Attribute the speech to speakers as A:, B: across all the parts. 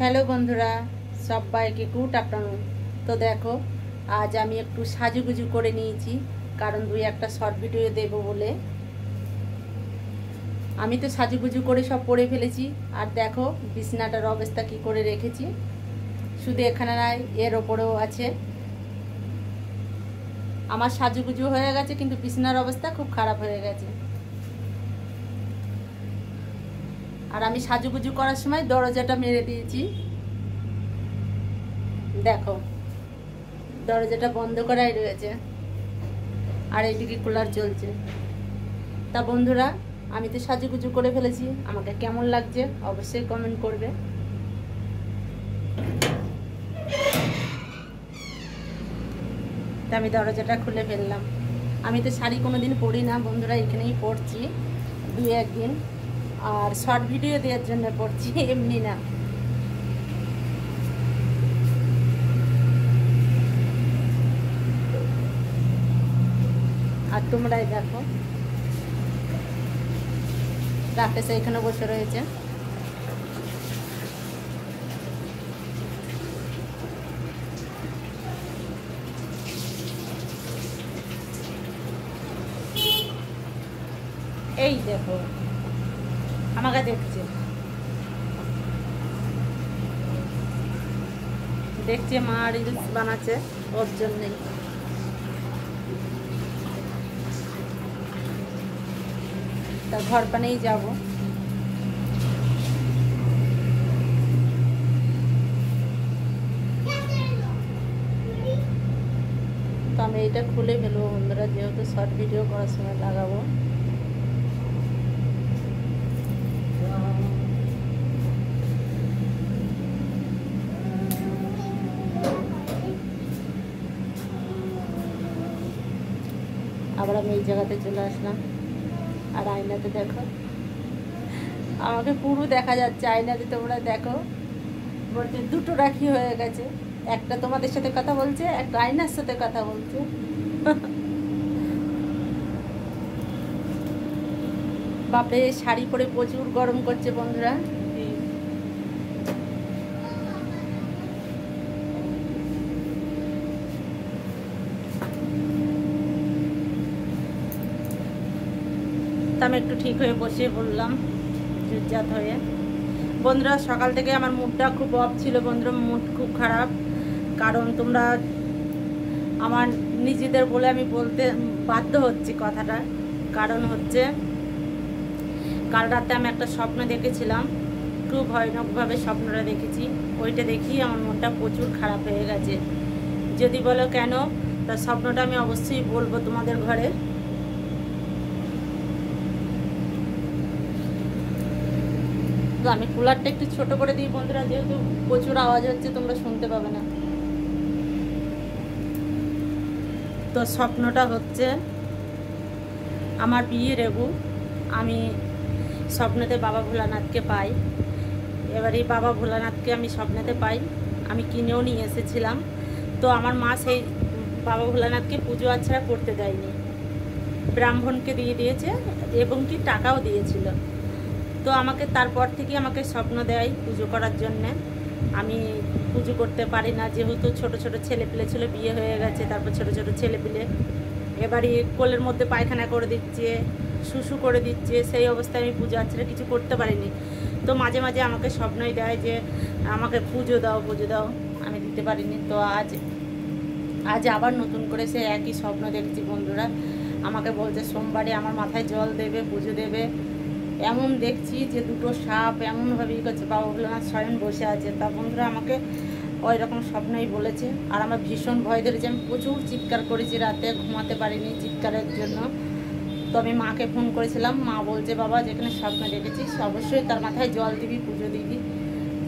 A: Hello বন্ধুরা, সবাইকে good afternoon. তো দেখো, আজ আমি একটু সাজুগুজু করে নিয়েছি, কারণ দুই একটা শর্ট ভিডিও দেব বলে। আমি তো সাজুগুজু করে সব পরে ফেলেছি। আর দেখো বিছানাটার অবস্থা কি করে রেখেছি। শুধু এখানে নাই, এর ওপরেও আছে। আমার সাজুগুজু হয়ে গেছে, কিন্তু বিছানার অবস্থা খুব খারাপ হয়ে গেছে। আর আমি সাজুগুজু করার সময় দরজাটা মেরে দিয়েছি। দেখো, দরজাটা বন্ধ করাই রয়েছে, আর এইদিকে কুলার চলছে। তা বন্ধুরা, আমি তো সাজুগুজু করে ফেলেছি, আমাকে কেমন লাগছে অবশ্যই কমেন্ট করবে। তা আমি দরজাটা খুলে ফেললাম। আমি তো শাড়ি কোনোদিন পরি না বন্ধুরা, এখানেই পরছি দুই একদিন, আর শর্ট ভিডিও দেওয়ার জন্য পরছি, এমনি না। আর তোমরাই দেখো, রাকেশ এখানে বসে রয়েছে। এই দেখো, আমাকে দেখছে মা রিলস বানাচ্ছে, ওর জন্যই। তা ঘর পানেই যাব। তো আমি এটা খুলে ফেলবো বন্ধুরা, যেহেতু শর্ট ভিডিও করার সময় লাগাবো। আবার আমি এই জায়গাতে চলে আসলাম। আর আয়নাতে দেখো, আমাকে পুরো দেখা যাচ্ছে আয়নাতে। তোমরা দেখো, বলতে দুটো রাখি হয়ে গেছে, একটা তোমাদের সাথে কথা বলছে, একটা আয়নার সাথে কথা বলছে। বাপরে, শাড়ি পরে প্রচুর গরম করছে বন্ধুরা। তা আমি একটু ঠিক হয়ে বসে বললাম, চুপচাপ হয়ে। বন্ধুরা, সকাল থেকে আমার মুডটা খুব অফ ছিল বন্ধুরা, মুড খুব খারাপ। কারণ তোমরা আমার নিজেদের বলে আমি বলতে বাধ্য হচ্ছি কথাটা। কারণ হচ্ছে, কাল রাতে আমি একটা স্বপ্ন দেখেছিলাম, খুব ভয়ানকভাবে স্বপ্নটা দেখেছি। ওইটা দেখি আমার মনটা প্রচুর খারাপ হয়ে গেছে। যদি বলো কেন, তার স্বপ্নটা আমি অবশ্যই বলবো তোমাদের ঘরে। তো আমি কুলারটা একটু ছোট করে দিই বন্ধুরা, যেহেতু প্রচুর আওয়াজ হচ্ছে, তোমরা শুনতে পাবে না। তো স্বপ্নটা হচ্ছে আমার বিয়ের রেগু। আমি স্বপ্নেতে বাবা ভোলানাথকে পাই। এবার এই বাবা ভোলানাথকে আমি স্বপ্নেতে পাই, আমি কিনেও নিয়ে এসেছিলাম। তো আমার মা সেই বাবা ভোলানাথকে পুজো আচ্ছাড়া করতে দেয়নি, ব্রাহ্মণকে দিয়ে দিয়েছে, এবং কি টাকাও দিয়েছিল। তো আমাকে তারপর থেকে আমাকে স্বপ্ন দেয় পুজো করার জন্যে। আমি পুজো করতে পারি না, যেহেতু ছোট ছোট ছেলেপিলে ছিল, বিয়ে হয়ে গেছে। তারপর ছোট ছোট ছেলেপিলে এবারে কোলের মধ্যে পায়খানা করে দিচ্ছে, শুশু করে দিচ্ছে, সেই অবস্থায় আমি পুজো আচ্ছাড়া কিছু করতে পারিনি। তো মাঝে মাঝে আমাকে স্বপ্নই দেয় যে আমাকে পুজো দাও, পুজো দাও, আমি দিতে পারিনি। তো আজ আবার নতুন করে সে একই স্বপ্ন দেখছি বন্ধুরা। আমাকে বলছে সোমবারে আমার মাথায় জল দেবে, পুজো দেবে। এমন দেখছি যে দুটো সাপ এমনভাবে ই করছে, বাবা ভোলানাথ স্বয়ং বসে আছে। তা বন্ধুরা আমাকে ওই রকম স্বপ্নই বলেছে। আর আমার ভীষণ ভয় ধরেছে, আমি প্রচুর চিৎকার করেছি, রাতে ঘুমাতে পারিনি চিৎকারের জন্য। তো আমি মাকে ফোন করেছিলাম, মা বলছে বাবা যেখানে স্বপ্ন দেখেছিস অবশ্যই তার মাথায় জল দিবি, পুজো দিবি।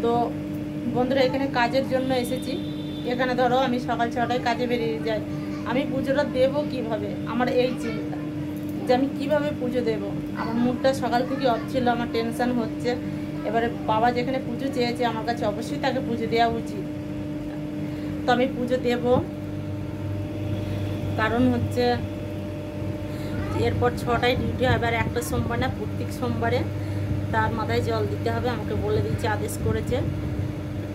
A: তো বন্ধুরা, এখানে কাজের জন্য এসেছি। এখানে ধরো আমি সকাল 6টায় কাজে বেরিয়ে যাই, আমি পুজোটা দেবো কিভাবে, আমার এই চিন্তা যে আমি কিভাবে পুজো দেব। আমার মুডটা সকাল থেকে অফ ছিল, আমার টেনশন হচ্ছে। এবারে বাবা যেখানে পুজো চেয়েছে আমার কাছে, অবশ্যই তাকে পুজো দেওয়া উচিত। তো আমি পুজো দেব, কারণ হচ্ছে এরপর 6টায় ডিউটি হবে। আর একটা সোমবার না, প্রত্যেক সোমবারে তার মাথায় জল দিতে হবে, আমাকে বলে দিয়েছে, আদেশ করেছে।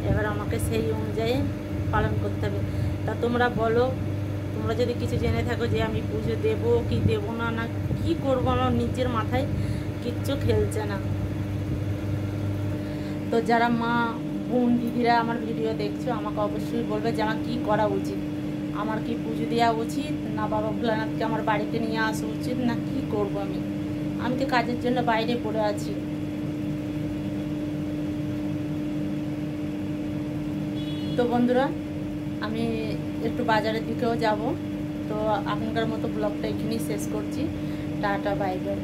A: এবার আমাকে সেই অনুযায়ী পালন করতে হবে। তা তোমরা বলো, তোমরা যদি কিছু জেনে থাকো যে আমি পুজো দেবো কি দেবো না, না কী করবো, আমার নিজের মাথায় কিচ্ছু খেলছে না। তো যারা মা বোন দিদিরা আমার ভিডিও দেখছো, আমাকে অবশ্যই বলবে যে আমার কী করা উচিত। আমার কি পুজো দেওয়া উচিত, না বাবা ভোলানাথকে আমার বাড়িতে নিয়ে আসা উচিত, না কি করব আমি? আমি তো কাজের জন্য বাইরে পড়ে আছি। তো বন্ধুরা, আমি একটু বাজারের দিকেও যাব। তো আপনাদের মতো ব্লগটা এখানেই শেষ করছি। Tata, bye bye.